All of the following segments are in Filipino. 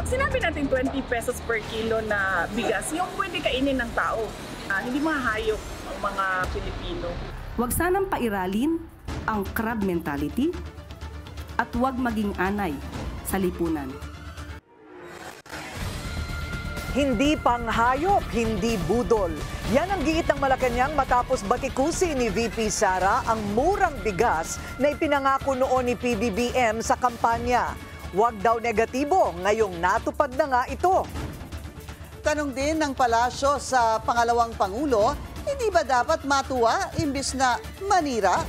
Sinabi natin 20 pesos per kilo na bigas, yung pwede kainin ng tao. Hindi mga hayop ang mga Pilipino. Huwag sanang pairalin ang crab mentality at huwag maging anay sa lipunan. Hindi panghayop, hindi budol. Yan ang giit ng Malacanang matapos batikusin ni VP Sara ang murang bigas na ipinangako noon ni PBBM sa kampanya. Huwag daw negatibo, ngayong natupad na nga ito. Tanong din ng palasyo sa pangalawang Pangulo, hindi ba dapat matuwa imbis na manira?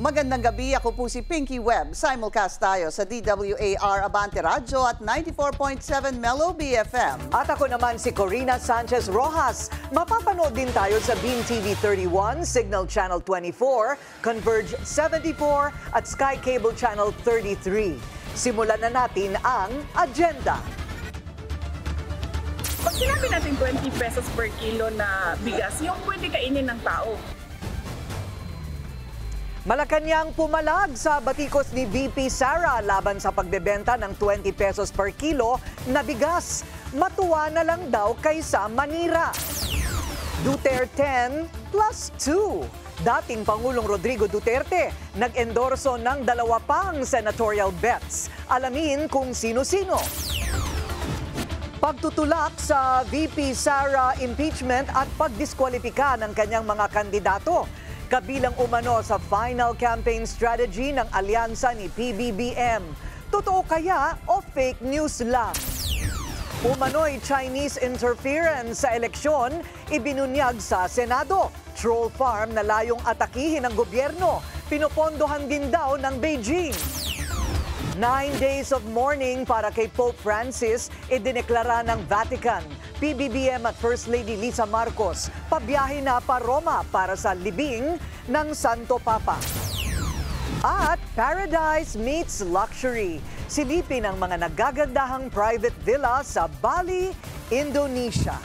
Magandang gabi, ako po si Pinky Webb. Simulcast tayo sa DWAR Abante Radyo at 94.7 Mellow BFM. At ako naman si Corina Sanchez Rojas. Mapapanood din tayo sa Beam TV 31, Signal Channel 24, Converge 74 at Sky Cable Channel 33. Simulan na natin ang agenda. Pag sinabi natin 20 pesos per kilo na bigas, yung pwede kainin ng tao. Malacanang pumalag sa batikos ni VP Sara laban sa pagbebenta ng 20 pesos per kilo na bigas. Matuwa na lang daw kaysa manira. Duterte 10 plus 2. Dating Pangulong Rodrigo Duterte nag-endorso ng 2 pang senatorial bets. Alamin kung sino-sino. Pagtutulak sa VP Sara impeachment at pagdiskwalipika ng kanyang mga kandidato. Kabilang umano sa final campaign strategy ng alyansa ni PBBM. Totoo kaya o fake news lang? Umano'y Chinese interference sa eleksyon, ibinunyag sa Senado. Troll farm na layong atakihin ng gobyerno, pinupondohan din daw ng Beijing. 9 days of mourning para kay Pope Francis, idineklara ng Vatican. PBBM at First Lady Lisa Marcos, pabiyahe na pa Roma para sa libing ng Santo Papa. At paradise meets luxury. Silipin ang mga nagagandahang private villa sa Bali, Indonesia.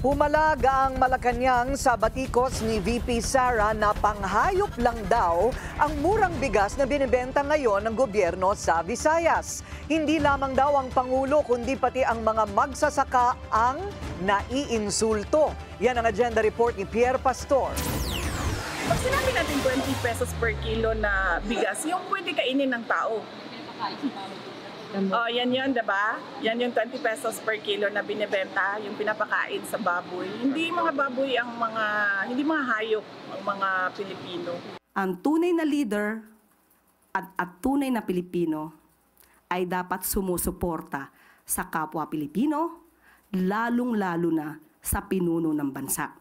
Pumalag ang Malacanang sa batikos ni VP Sara na panghayop lang daw ang murang bigas na binibenta ngayon ng gobyerno sa Visayas. Hindi lamang daw ang Pangulo kundi pati ang mga magsasaka ang naiinsulto. Yan ang agenda report ni Pierre Pastor. Pag sinabi natin 20 pesos per kilo na bigas, yung pwede kainin ng tao. Yan yun, diba? Yan yung 20 pesos per kilo na binibenta, yung pinapakain sa baboy. Hindi mga baboy hindi mga hayop ang mga Pilipino. Ang tunay na leader at tunay na Pilipino ay dapat sumusuporta sa kapwa Pilipino, lalong-lalo na sa pinuno ng bansa.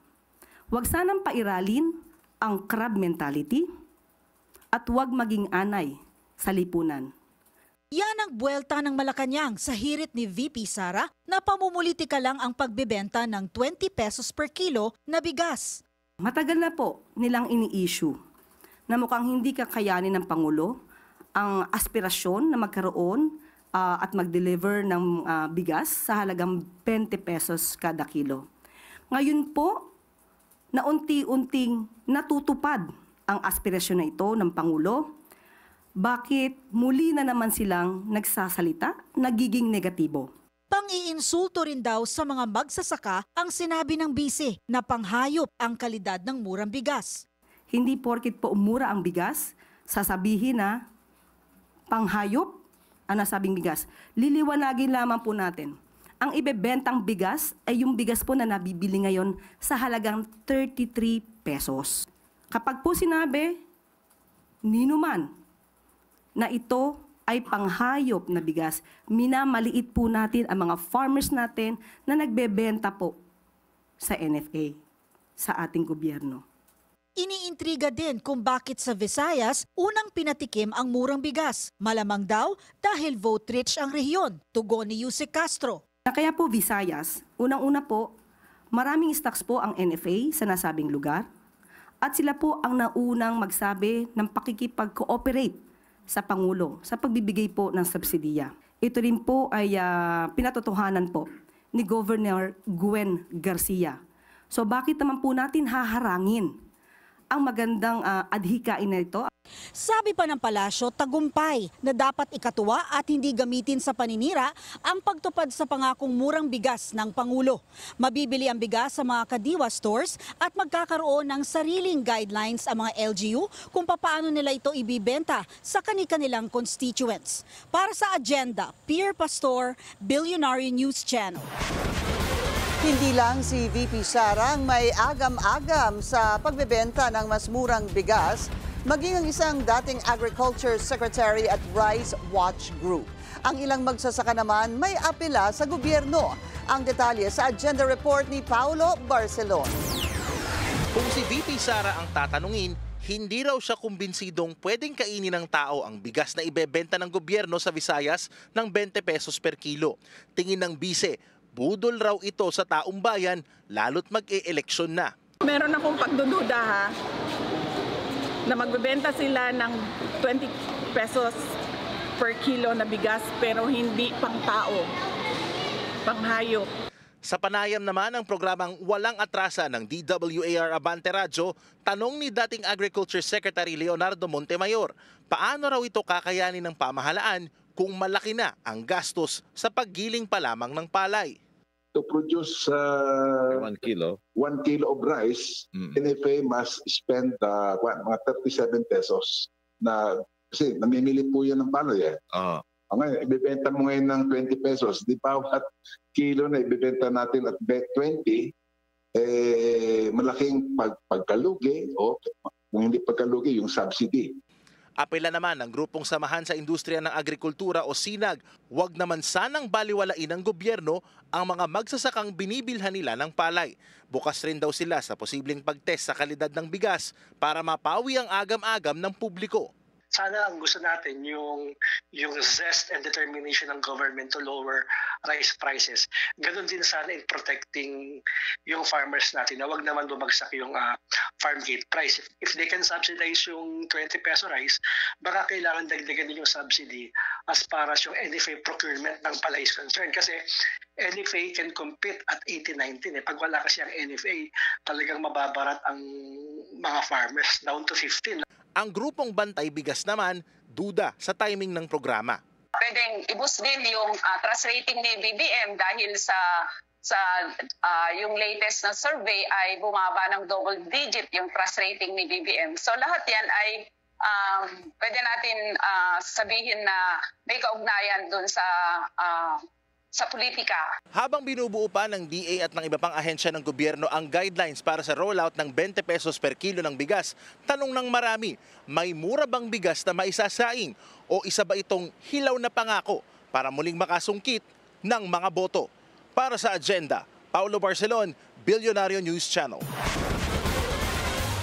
Huwag sanang pairalin ang crab mentality at huwag maging anay sa lipunan. Yan ang buwelta ng Malacanang sa hirit ni VP Sara na pamumulitika lang ang pagbebenta ng 20 pesos per kilo na bigas. Matagal na po nilang ini-issue na mukhang hindi kakayanin ng Pangulo ang aspirasyon na magkaroon at mag-deliver ng bigas sa halagang 20 pesos kada kilo. Ngayon po, na unti-unting natutupad ang aspirasyon na ito ng Pangulo. Bakit muli na naman silang nagsasalita, nagiging negatibo? Pang-iinsulto rin daw sa mga magsasaka ang sinabi ng bise na panghayop ang kalidad ng murang bigas. Hindi porkit po umura ang bigas, sasabihin na panghayop ang nasabing bigas. Liliwanagin lamang po natin. Ang ibebentang bigas ay yung bigas po na nabibili ngayon sa halagang 33 pesos. Kapag po sinabi, ninuman, na ito ay panghayop na bigas, minamaliit po natin ang mga farmers natin na nagbebenta po sa NFA, sa ating gobyerno. Iniintriga din kung bakit sa Visayas unang pinatikim ang murang bigas. Malamang daw dahil vote-rich ang rehiyon, tugon ni Yusek Castro. Na kaya po Visayas, unang-una po, maraming stocks po ang NFA sa nasabing lugar at sila po ang naunang magsabi ng pakikipag-cooperate sa Pangulo sa pagbibigay po ng subsidiya. Ito rin po ay pinatotohanan po ni Governor Gwen Garcia. So bakit naman po natin haharangin ang magandang adhikain na ito? Sabi pa ng palasyo, tagumpay na dapat ikatuwa at hindi gamitin sa paninira ang pagtupad sa pangakong murang bigas ng Pangulo. Mabibili ang bigas sa mga kadiwa stores at magkakaroon ng sariling guidelines ang mga LGU kung paano nila ito ibibenta sa kani-kanilang constituents. Para sa Agenda, Pierre Pastor, Billionaire News Channel. Hindi lang si VP Sara ang may agam-agam sa pagbebenta ng mas murang bigas, maging ang isang dating Agriculture Secretary at Rice Watch Group. Ang ilang magsasaka naman may apela sa gobyerno. Ang detalye sa Agenda Report ni Paulo Barcelon. Kung si VP Sara ang tatanungin, hindi raw siya kumbinsidong pwedeng kainin ng tao ang bigas na ibebenta ng gobyerno sa Visayas ng 20 pesos per kilo. Tingin ng bise, budol raw ito sa taong bayan lalo't mag-e-eleksyon na. Meron akong pagdududa ha, na magbebenta sila ng 20 pesos per kilo na bigas pero hindi pang tao, pang hayop. Sa panayam naman ng programang Walang Atrasa ng DWAR Abante Radyo, tanong ni dating Agriculture Secretary Leonardo Montemayor, paano raw ito kakayanin ng pamahalaan kung malaki na ang gastos sa paggiling pa lamang ng palay. To produce 1 kilo of rice, NFA must spend mga 37 pesos na kasi namimili po yan ng palay. Ngayon, ibebenta mo ngayon ng 20 pesos. Di bawat kilo na ibebenta natin at 20, malaking pagkalugi o kung hindi pagkalugi, yung subsidy. Apela naman ng grupong samahan sa industriya ng agrikultura o SINAG, huwag naman sanang baliwalain ng gobyerno ang mga magsasakang binibilhan nila ng palay. Bukas rin daw sila sa posibleng pagtest sa kalidad ng bigas para mapawi ang agam-agam ng publiko. Sana ang gusto natin yung zest and determination ng government to lower rice prices. Ganon din sana in protecting yung farmers natin na wag naman bumagsak yung farm gate price. If they can subsidize yung 20 peso rice, baka kailangan dagdagan din yung subsidy as far as yung NFA procurement ng palay is concerned. Kasi NFA can compete at 80-19. Pag wala kasi ang NFA, talagang mababarat ang mga farmers down to 15. Ang grupong Bantay Bigas naman, duda sa timing ng programa. Pwedeng i-boost din yung trust rating ni BBM dahil sa yung latest na survey ay bumaba ng double digit yung trust rating ni BBM. So lahat yan ay pwede natin sabihin na may kaugnayan dun sa politika. Habang binubuo pa ng DA at ng iba pang ahensya ng gobyerno ang guidelines para sa rollout ng 20 pesos per kilo ng bigas, tanong ng marami, may mura bang bigas na maisasaing o isa ba itong hilaw na pangako para muling makasungkit ng mga boto? Para sa Agenda, Paulo Barcelon, Billionaire News Channel.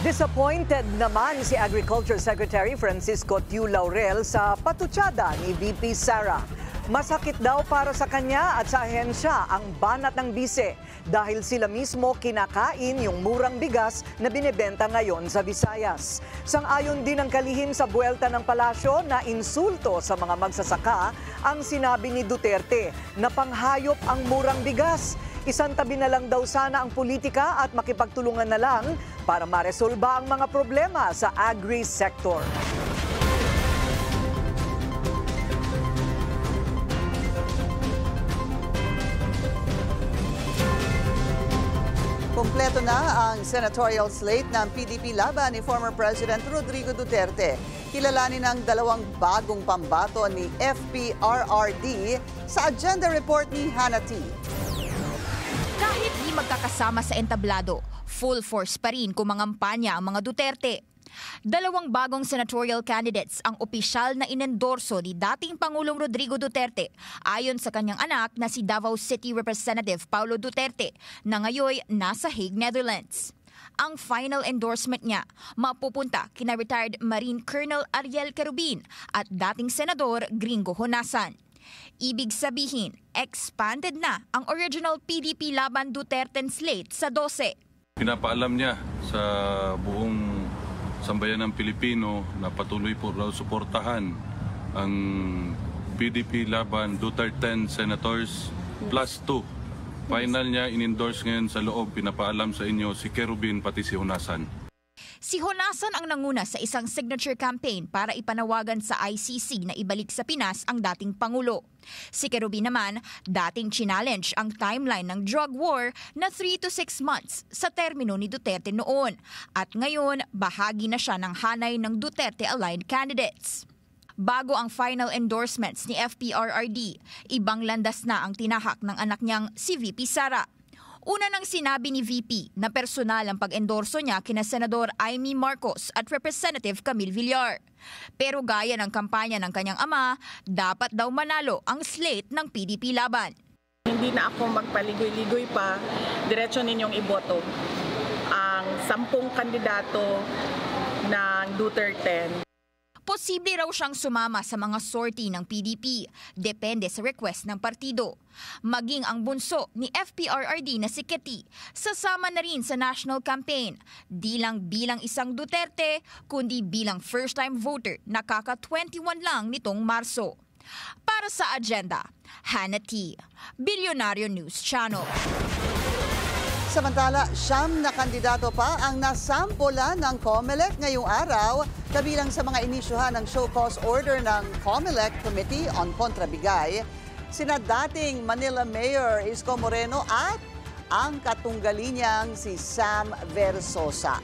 Disappointed naman si Agriculture Secretary Francisco Tiu Laurel sa patutsada ni VP Sara. Masakit daw para sa kanya at sa ahensya ang banat ng bise dahil sila mismo kinakain yung murang bigas na binebenta ngayon sa Visayas. Sang-ayon din ang kalihim sa buwelta ng palasyo na insulto sa mga magsasaka ang sinabi ni Duterte na panghayop ang murang bigas. Isantabi na lang daw sana ang politika at makipagtulungan na lang para maresolba ang mga problema sa agri-sector. Kompleto na ang senatorial slate ng PDP laban ni former President Rodrigo Duterte. Kilalanin ang dalawang bagong pambato ni FPRRD sa Agenda Report ni Hannah T. Kahit di magkakasama sa entablado, full force pa rin kumangampanya ang mga Duterte. Dalawang bagong senatorial candidates ang opisyal na inendorso ni dating Pangulong Rodrigo Duterte ayon sa kanyang anak na si Davao City Representative Paulo Duterte na ngayon nasa Hague, Netherlands. Ang final endorsement niya mapupunta kina retired Marine Colonel Ariel Querubin at dating Senador Gringo Honasan. Ibig sabihin, expanded na ang original PDP laban Duterte slate sa 12. Pinapaalam niya sa buong sambayan ng Pilipino na patuloy po raw suportahan ang PDP laban Duterte Senators plus 2. Final niya in-endorse ngayon sa loob, pinapaalam sa inyo si Kerubin pati si Honasan. Si Honasan ang nanguna sa isang signature campaign para ipanawagan sa ICC na ibalik sa Pinas ang dating Pangulo. Si Kerubin naman, dating challenge ang timeline ng drug war na 3 to 6 months sa termino ni Duterte noon. At ngayon, bahagi na siya ng hanay ng Duterte-aligned candidates. Bago ang final endorsements ni FPRRD, ibang landas na ang tinahak ng anak niyang si VP Sara. Una nang sinabi ni VP na personal ang pag-endorso niya kina Senador Amy Marcos at Representative Camille Villar. Pero gaya ng kampanya ng kanyang ama, dapat daw manalo ang slate ng PDP laban. Hindi na ako magpaligoy-ligoy pa, diretso ninyong iboto ang 10 kandidato ng Duterte. Posible raw siyang sumama sa mga sortie ng PDP, depende sa request ng partido. Maging ang bunso ni FPRRD na si Ketty, sasama na rin sa national campaign, di lang bilang isang Duterte, kundi bilang first-time voter na kaka-21 lang nitong Marso. Para sa agenda, Hannah T., Bilyonaryo News Channel. Samantala, 9 na kandidato pa ang nasampola ng COMELEC ngayong araw, kabilang sa mga inisyuhan ng show cause order ng COMELEC Committee on Kontrabigay, sina dating Manila Mayor Isko Moreno at ang katunggali niyang si Sam Versosa.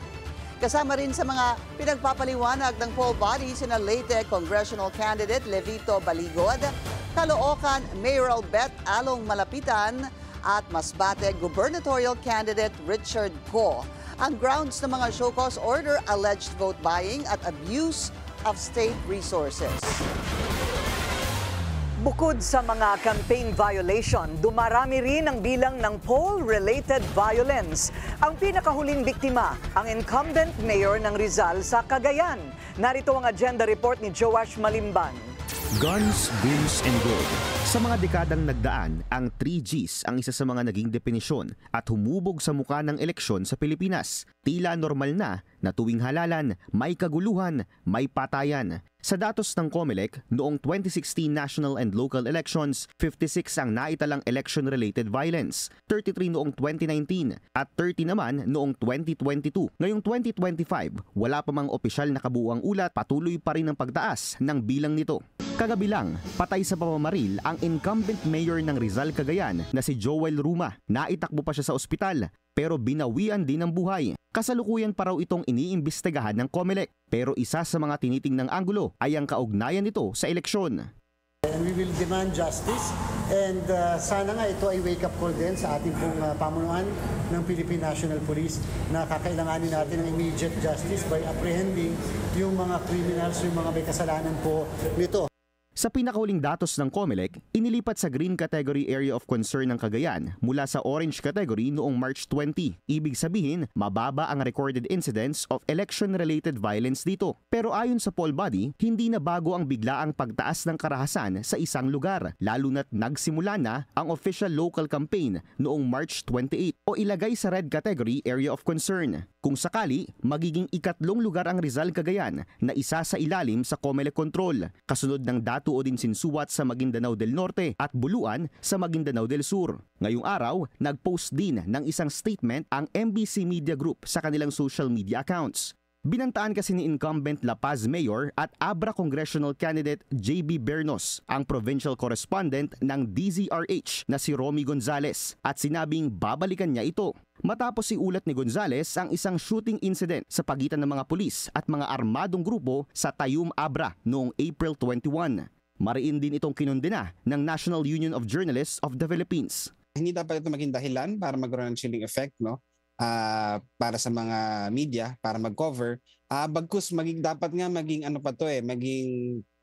Kasama rin sa mga pinagpapaliwanag ng poll body sina Leyte Congressional Candidate Levito Baligod, Caloocan Mayoral Bet Along Malapitan, at Masbate Gubernatorial Candidate Richard Go. Ang grounds ng mga show cause order, alleged vote buying at abuse of state resources. Bukod sa mga campaign violation, dumarami rin ang bilang ng poll-related violence. Ang pinakahuling biktima, ang incumbent mayor ng Rizal sa Cagayan. Narito ang agenda report ni Joash Malimban. Guns, goons, and gold. Sa mga dekadang nagdaan, ang 3Gs ang isa sa mga naging definisyon at humubog sa muka ng eleksyon sa Pilipinas. Tila normal na tuwing halalan, may kaguluhan, may patayan. Sa datos ng COMELEC, noong 2016 national and local elections, 56 ang naitalang election-related violence, 33 noong 2019 at 30 naman noong 2022. Ngayong 2025, wala pa mang opisyal na kabuuang ulat, patuloy pa rin ang pagtaas ng bilang nito. Kagabi lang, patay sa pamamaril ang incumbent mayor ng Rizal Cagayan na si Joel Ruma. Naitakbo pa siya sa ospital pero binawian din ng buhay. Kasalukuyan pa raw itong iniimbestigahan ng COMELEC pero isa sa mga tinitingnang anggulo ay ang kaugnayan nito sa eleksyon. We will demand justice and sana nga ito ay wake-up call din sa ating pong pamunuan ng Philippine National Police na kakailanganin natin ng immediate justice by apprehending yung mga criminals, yung mga may kasalanan po nito. Sa pinakahuling datos ng COMELEC, inilipat sa Green Category Area of Concern ng Cagayan mula sa Orange Category noong March 20. Ibig sabihin, mababa ang recorded incidents of election-related violence dito. Pero ayon sa poll body, hindi na bago ang biglaang pagtaas ng karahasan sa isang lugar, lalo na't nagsimula na ang official local campaign noong March 28 o ilagay sa Red Category Area of Concern. Kung sakali, magiging ikatlong lugar ang Rizal Cagayan na isa sa ilalim sa COMELEC control, kasunod ng Datuo din Sinsuat sa Maguindanao del Norte at Buluan sa Maguindanao del Sur. Ngayong araw, nag-post din ng isang statement ang MBC Media Group sa kanilang social media accounts. Binantaan kasi ni incumbent La Paz Mayor at Abra Congressional Candidate JB Bernos ang provincial correspondent ng DZRH na si Romy Gonzales at sinabing babalikan niya ito. Matapos iulat ni Gonzales ang isang shooting incident sa pagitan ng mga pulis at mga armadong grupo sa Tayum Abra noong April 21. Mariin din itong kinundena ng National Union of Journalists of the Philippines. Hindi dapat ito maging dahilan para magkaroon ng chilling effect, no? Para sa mga media, para mag-cover. Bagkus dapat nga maging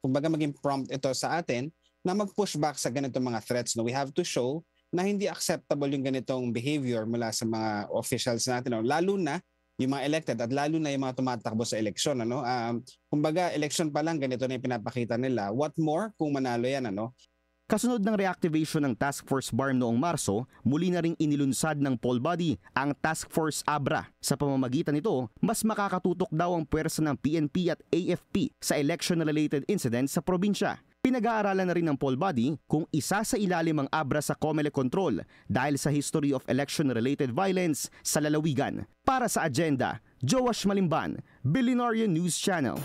maging prompt ito sa atin na mag-push back sa ganitong mga threats. No? We have to show na hindi acceptable yung ganitong behavior mula sa mga officials natin. No? Lalo na yung mga elected at lalo na yung mga tumatakbo sa eleksyon. Ano? Election pa lang, ganito na yung pinapakita nila. What more kung manalo yan? Ano? Kasunod ng reactivation ng Task Force BARM noong Marso, muli na ring inilunsad ng poll body ang Task Force ABRA. Sa pamamagitan nito, mas makakatutok daw ang puwersa ng PNP at AFP sa election-related incidents sa probinsya. Pinag-aaralan na rin ng poll body kung isa sa ilalim ang ABRA sa COMELEC control dahil sa history of election-related violence sa lalawigan. Para sa agenda, Joash Malimban, Billionaire News Channel.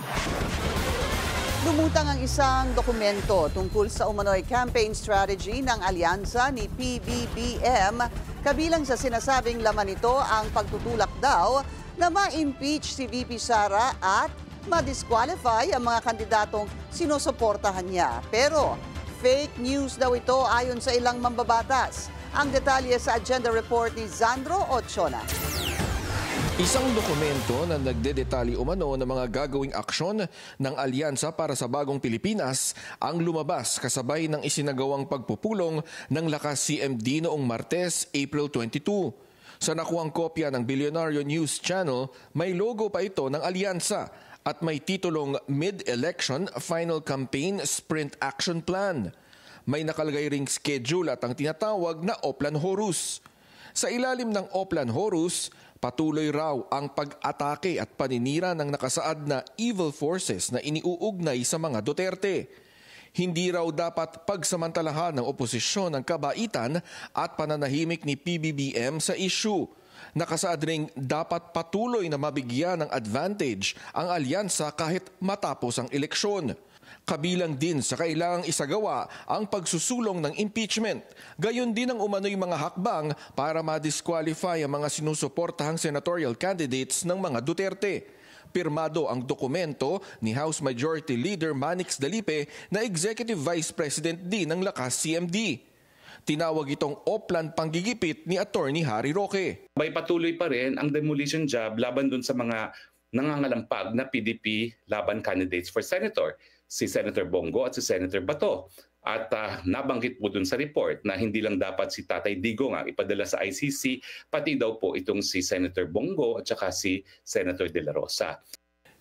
Lumutang ang isang dokumento tungkol sa umano'y campaign strategy ng alyansa ni PBBM. Kabilang sa sinasabing laman nito ang pagtutulak daw na ma-impeach si VP Sara at ma-disqualify ang mga kandidatong sinusuportahan niya. Pero fake news daw ito ayon sa ilang mambabatas. Ang detalye sa agenda report ni Zandro Ochona. Isang dokumento na nagdedetalye umano ng mga gagawing aksyon ng alyansa para sa bagong Pilipinas ang lumabas kasabay ng isinagawang pagpupulong ng Lakas CMD noong Martes, April 22. Sa nakuhang kopya ng Billionaire News Channel, may logo pa ito ng alyansa at may titulong Mid-Election Final Campaign Sprint Action Plan. May nakalagay ring schedule at ang tinatawag na Oplan Horus. Sa ilalim ng Oplan Horus, patuloy raw ang pag-atake at paninira ng nakasaad na evil forces na iniuugnay sa mga Duterte. Hindi raw dapat pagsamantalahan ng oposisyon ng kabaitan at pananahimik ni PBBM sa issue. Nakasaad ring dapat patuloy na mabigyan ng advantage ang alyansa kahit matapos ang eleksyon. Kabilang din sa kailangang isagawa ang pagsusulong ng impeachment. Gayon din ang umano'y mga hakbang para ma-disqualify ang mga sinusuportahang senatorial candidates ng mga Duterte. Pirmado ang dokumento ni House Majority Leader Manix Dalipe na Executive Vice President din ng Lakas CMD. Tinawag itong Oplan panggigipit ni Attorney Harry Roque. May patuloy pa rin ang demolition job laban dun sa mga nangangalampag na PDP laban candidates for senator, si Senator Bongo at si Senator Bato. At nabanggit po dun sa report na hindi lang dapat si Tatay Digong ang ipadala sa ICC, pati daw po itong si Senator Bongo at saka si Senator De La Rosa.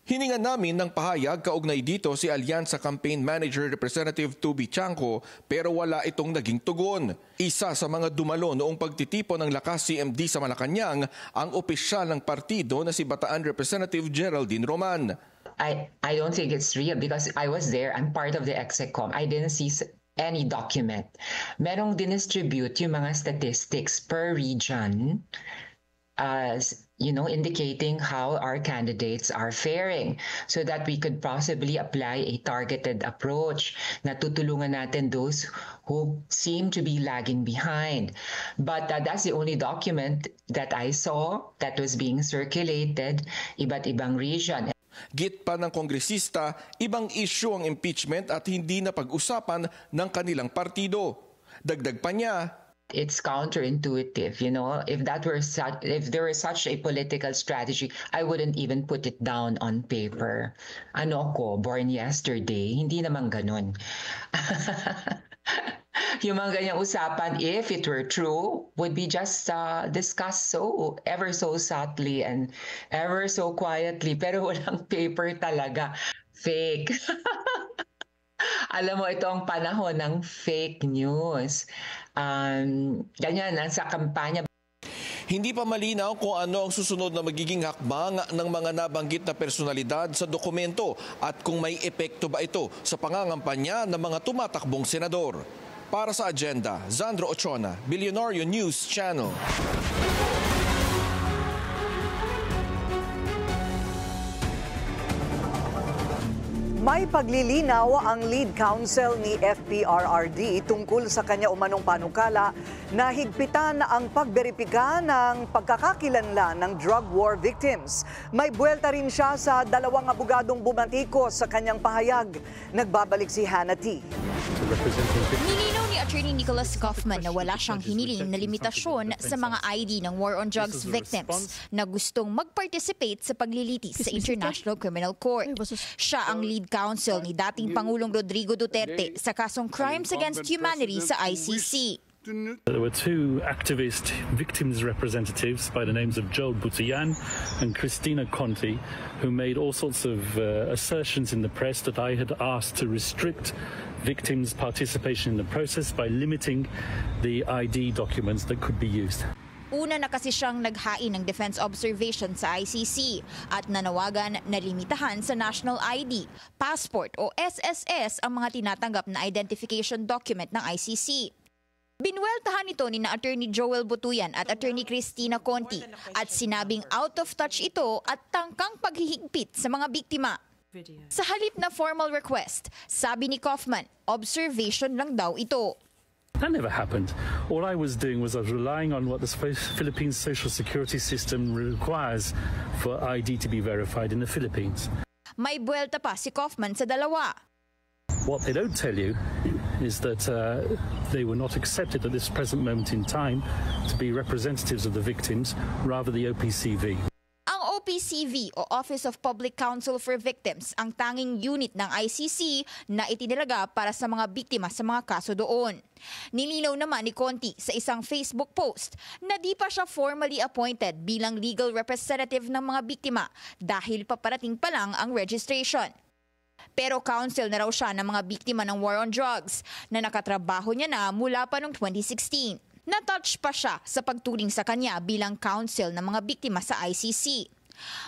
Hiningan namin ng pahayag kaugnay dito si Alyansa Campaign Manager Representative Tubi Chanco pero wala itong naging tugon. Isa sa mga dumalo noong pagtitipon ng Lakas CMD sa Malacanang ang opisyal ng partido na si Bataan Representative Geraldine Roman. I don't think it's real because I was there. I'm part of the ExecCom. I didn't see any document. Merong dinistribute yung mga statistics per region as indicating how our candidates are faring so that we could possibly apply a targeted approach na tutulungan natin those who seem to be lagging behind. But that's the only document that I saw that was being circulated iba't ibang region. Git pa ng kongresista, ibang issue ang impeachment at hindi na pag-usapan ng kanilang partido. Dagdag pa niya, it's counterintuitive, if there was such a political strategy, I wouldn't even put it down on paper. Born yesterday, hindi naman ganun. Yung mga ganyang usapan, if it were true, would be just discussed ever so subtly and ever so quietly, pero walang paper talaga. Fake. Alam mo, ito ang panahon ng fake news. Ganyan, sa kampanya. Hindi pa malinaw kung ano ang susunod na magiging hakbang ng mga nabanggit na personalidad sa dokumento at kung may epekto ba ito sa pangangampanya ng mga tumatakbong senador. Para sa agenda, Zandro Ochona, Billionaire News Channel. May paglilinaw ang lead counsel ni FPRRD tungkol sa kanya umanong panukala na higpitan ang pagberipika ng pagkakakilanlan ng drug war victims. May buwelta rin siya sa dalawang abogadong bumatikos sa kanyang pahayag. Nagbabalik si Hannah T. Nilinaw ni Attorney Nicholas Kaufman na wala siyang hiniling na limitasyon sa mga ID ng war on drugs victims na gustong mag-participate sa paglilitis sa International Criminal Court. Siya ang lead counsel ni dating Pangulong Rodrigo Duterte sa kasong Crimes Against Humanity sa ICC. There were two activist victims representatives by the names of Joel Buttigieg and Cristina Conti, who made all sorts of assertions in the press that I had asked to restrict victims' participation in the process by limiting the ID documents that could be used. Una na kasi siyang naghain ng defense observation sa ICC at nanawagan na limitahan sa national ID, passport o SSS ang mga tinatanggap na identification document ng ICC. Binweltahan ito ni na Attorney Joel Buttigieg at Attorney Cristina Conti at sinabing out of touch ito at tangkang paghihigpit sa mga biktima. Sa halip na formal request, sabi ni Kaufman, observation lang daw ito. That never happened. All I was doing was I was relying on what the Philippine social security system requires for ID to be verified in the Philippines. May buwelta pa si Kaufman sa dalawa. What they don't tell you is that they were not accepted at this present moment in time to be representatives of the victims, rather the OPCV. Ang OPCV o Office of Public Counsel for Victims ang tanging unit ng ICC na itinilaga para sa mga biktima sa mga kaso doon. Nilinaw naman ni Conti sa isang Facebook post na di pa siya formally appointed bilang legal representative ng mga biktima dahil paparating pa lang ang registration. Pero counsel na raw siya ng mga biktima ng war on drugs na nakatrabaho niya na mula pa noong 2016. Na-touch pa siya sa pagturing sa kanya bilang counsel ng mga biktima sa ICC.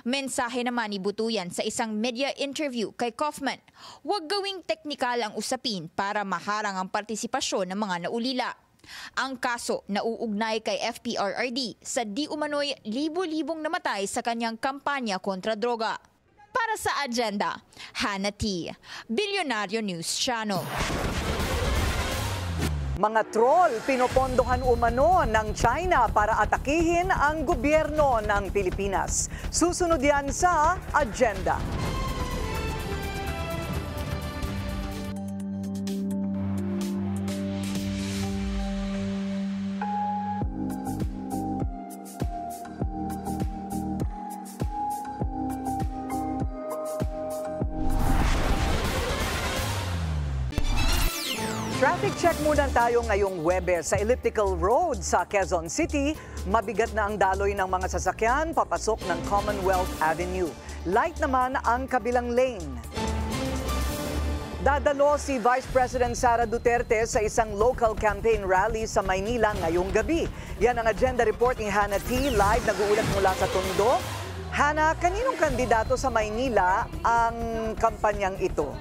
Mensahe naman ni Buttigieg sa isang media interview kay Kaufman, huwag gawing teknikal ang usapin para maharang ang partisipasyon ng mga naulila. Ang kaso nauugnay kay FPRRD sa di umano'y libo-libong namatay sa kanyang kampanya kontra droga. Para sa agenda, Hannah T. Bilyonaryo News Channel. Mga troll pinopondohan umano ng China para atakihin ang gobyerno ng Pilipinas. Susunod yan sa agenda. Traffic check muna tayo ngayong Huwebes sa Elliptical Road sa Quezon City. Mabigat na ang daloy ng mga sasakyan papasok ng Commonwealth Avenue. Light naman ang kabilang lane. Dadalo si Vice President Sara Duterte sa isang local campaign rally sa Maynila ngayong gabi. Yan ang agenda report ni Hannah T. Live nag-uulat mula sa Tondo. Hannah, kaninong kandidato sa Maynila ang kampanyang ito?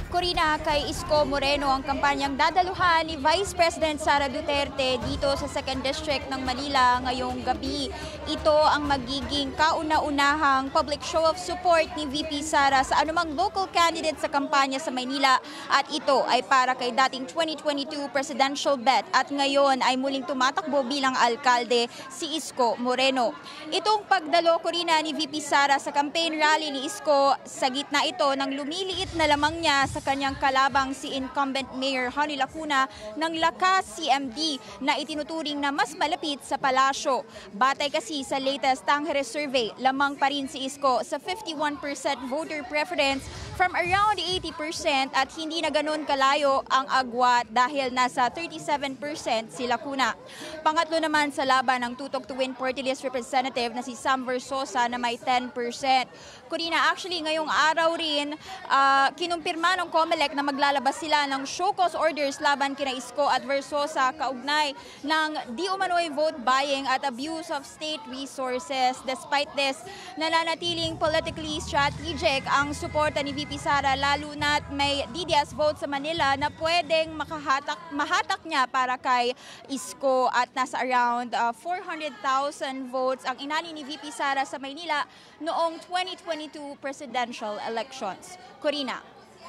Corina, kay Isko Moreno ang kampanyang dadaluhan ni Vice President Sara Duterte dito sa 2nd District ng Manila ngayong gabi. Ito ang magiging kauna-unahang public show of support ni VP Sara sa anumang local candidate sa kampanya sa Maynila at ito ay para kay dating 2022 presidential bet at ngayon ay muling tumatakbo bilang alkalde si Isko Moreno. Itong pagdalo, Corina, ni VP Sara sa campaign rally ni Isko, sa gitna ito ng lumiliit na lamang niya sa kanyang kalabang si incumbent Mayor Honey Lacuna ng Lakas CMD na itinuturing na mas malapit sa palasyo. Batay kasi sa latest Tangere survey, lamang pa rin si Isko sa 51% voter preference from around 80% at hindi na ganun kalayo ang agwat dahil nasa 37% si Lacuna. Pangatlo naman sa laban ng tutok to win party list representative na si Sam Versosa na may 10%. Corina, actually ngayong araw rin kinumpirma ng COMELEC na maglalabas sila ng show cause orders laban kina Isko at Versosa kaugnay ng di umano'y vote buying at abuse of state resources. Despite this, nananatiling politically strategic ang suporta ni VP Sara lalo na't may DDS vote sa Manila na pwedeng mahatak niya para kay Isko at nasa around 400,000 votes ang inani ni VP Sara sa Maynila noong 2022 presidential elections. Corina.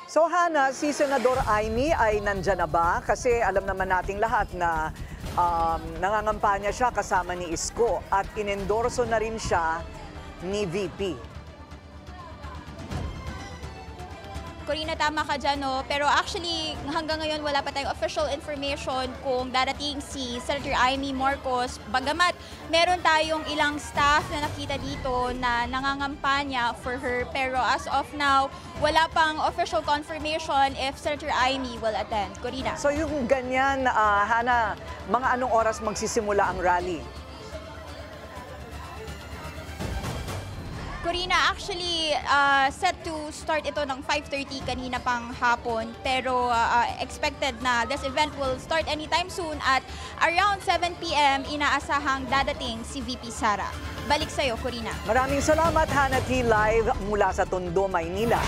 So Hannah, si Senador Amy ay nandyan na ba? Kasi alam naman nating lahat na nangangampanya siya kasama ni Isko at inendorso na rin siya ni VP. Corina, tama ka dyan, no? Pero actually, hanggang ngayon wala pa tayong official information kung darating si Senator Amy Marcos. Bagamat meron tayong ilang staff na nakita dito na nangangampanya for her. Pero as of now, wala pang official confirmation if Senator Amy will attend. Corina. So yung ganyan, Hana, mga anong oras magsisimula ang rally? Corina, actually, set to start ito ng 5:30 kanina pang hapon. Pero expected na this event will start anytime soon at around 7 p.m. inaasahang dadating si VP Sara. Balik sa'yo, Corina. Maraming salamat, Hana T. Live mula sa Tondo, Maynila.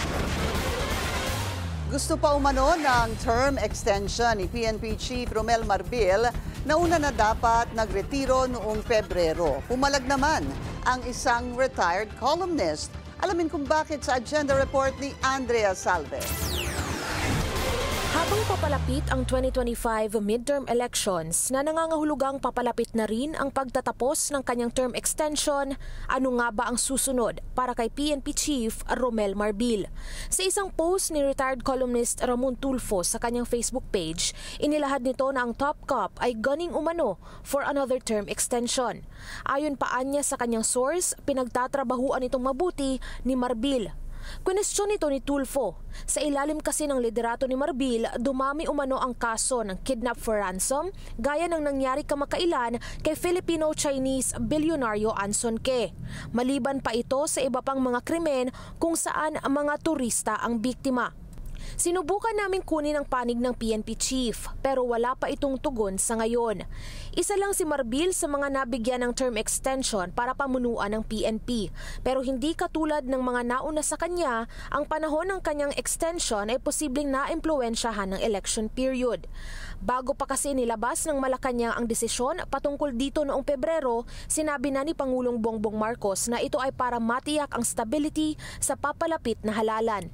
Gusto pa umano ng term extension ni PNP Chief Romel Marbil na una na dapat nagretiro noong Pebrero. Pumalag naman ang isang retired columnist. Alamin kung bakit sa agenda report ni Andrea Salve. Habang papalapit ang 2025 midterm elections na nangangahulugang papalapit na rin ang pagtatapos ng kanyang term extension, ano nga ba ang susunod para kay PNP Chief Romel Marbil? Sa isang post ni retired columnist Ramon Tulfo sa kanyang Facebook page, inilahad nito na ang top cop ay gunning umano for another term extension. Ayon pa anya sa kanyang source, pinagtatrabahuan itong mabuti ni Marbil. Kwenestyon nito ni Tulfo. Sa ilalim kasi ng liderato ni Marbil, dumami umano ang kaso ng kidnap for ransom gaya ng nangyari kamakailan kay Filipino-Chinese bilyonaryo Anson Ke. Maliban pa ito sa iba pang mga krimen kung saan ang mga turista ang biktima. Sinubukan naming kunin ang panig ng PNP Chief pero wala pa itong tugon sa ngayon. Isa lang si Marbil sa mga nabigyan ng term extension para pamunuan ng PNP. Pero hindi katulad ng mga nauna sa kanya, ang panahon ng kanyang extension ay posibleng naimpluwensyahan ng election period. Bago pa kasi nilabas ng Malacanang ang desisyon patungkol dito noong Pebrero, sinabi na ni Pangulong Bongbong Marcos na ito ay para matiyak ang stability sa papalapit na halalan.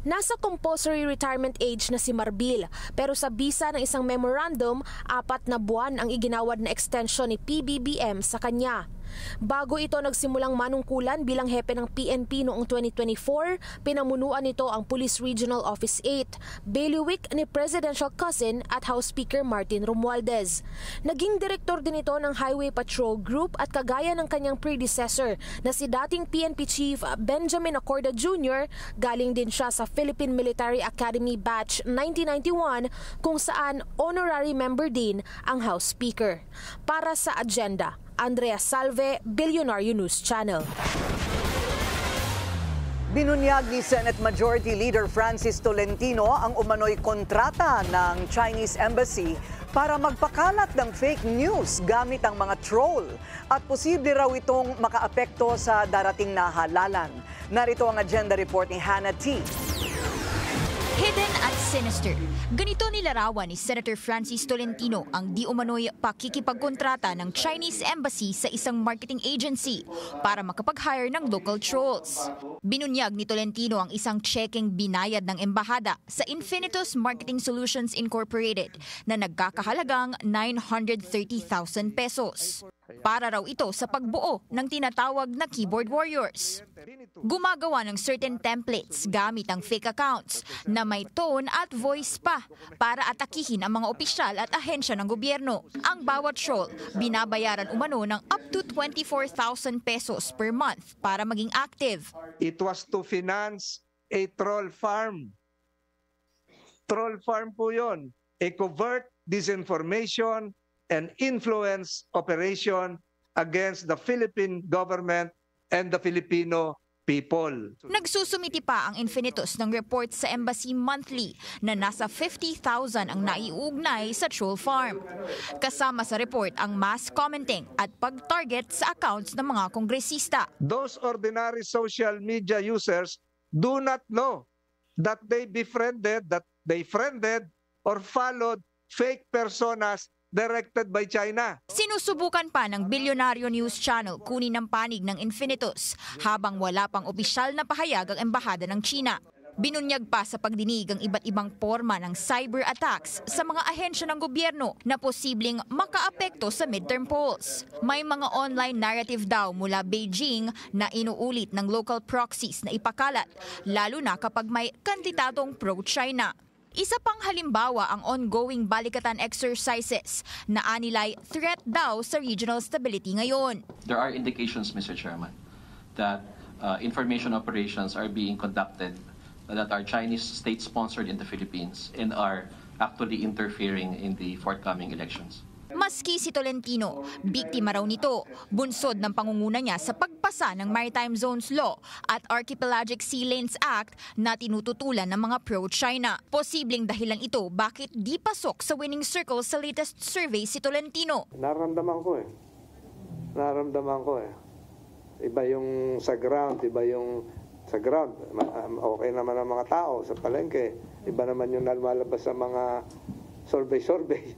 Nasa compulsory retirement age na si Marbil pero sa bisa ng isang memorandum, 4 na buwan ang iginawad na extension ni PBBM sa kanya. Bago ito nagsimulang manungkulan bilang hepe ng PNP noong 2024, pinamunuan nito ang Police Regional Office 8, bailiwick ni Presidential Cousin at House Speaker Martin Romualdez. Naging direktor din ito ng Highway Patrol Group at kagaya ng kanyang predecessor na si dating PNP Chief Benjamin Acorda Jr., galing din siya sa Philippine Military Academy Batch 1991 kung saan honorary member din ang House Speaker. Para sa agenda, Andrea Salve, Billionaire News Channel. Binunyag ni Senate Majority Leader Francis Tolentino ang umano'y kontrata ng Chinese Embassy para magpakalat ng fake news gamit ang mga troll. At posible raw itong makaapekto sa darating na halalan. Narito ang agenda report ni Hana T. Hidden at sinister. Ganito nilarawan ni Senator Francis Tolentino ang di umano'y pakikipagkontrata ng Chinese Embassy sa isang marketing agency para makapag-hire ng local trolls. Binunyag ni Tolentino ang isang checking binayad ng embahada sa Infinitus Marketing Solutions Incorporated na nagkakahalagang 930,000 pesos. Para raw ito sa pagbuo ng tinatawag na keyboard warriors. Gumagawa ng certain templates gamit ang fake accounts na may tone at voice pa para atakihin ang mga opisyal at ahensya ng gobyerno. Ang bawat troll, binabayaran umano ng up to 24,000 pesos per month para maging active. It was to finance a troll farm. Troll farm po yun. A covert disinformation and influence operation against the Philippine government and the Filipino people. Nagsusumiti pa ang Infinitus ng report sa embassy monthly na nasa 50,000 ang naiugnay sa troll farm. Kasama sa report ang mass commenting at pag-target sa accounts ng mga kongresista. Those ordinary social media users do not know that they befriended, that they friended or followed fake personas directed by China. Sinusubukan pa ng Billionaire News Channel kunin ang panig ng Infinitus habang wala pang opisyal na pahayag ang embahada ng China. Binunyag pa sa pagdinig ang iba't ibang forma ng cyber attacks sa mga ahensya ng gobyerno na posibleng makaapekto sa midterm polls. May mga online narrative daw mula Beijing na inuulit ng local proxies na ipakalat, lalo na kapag may kandidatong pro-China. Isa pang halimbawa ang ongoing balikatan exercises na anilay threat daw sa regional stability ngayon. There are indications, Mr. Chairman, that information operations are being conducted that are Chinese state-sponsored in the Philippines and are actually interfering in the forthcoming elections. Maski si Tolentino, biktima raw nito, bunsod ng pangunguna niya sa pagpasa ng Maritime Zones Law at Archipelagic Sea Lanes Act na tinututulan ng mga pro-China. Posibleng dahilan ito bakit di pasok sa winning circle sa latest survey si Tolentino. Naramdaman ko eh. Iba yung sa ground, iba yung sa ground. Okay naman ang mga tao sa palengke. Iba naman yung lumalabas sa mga survey.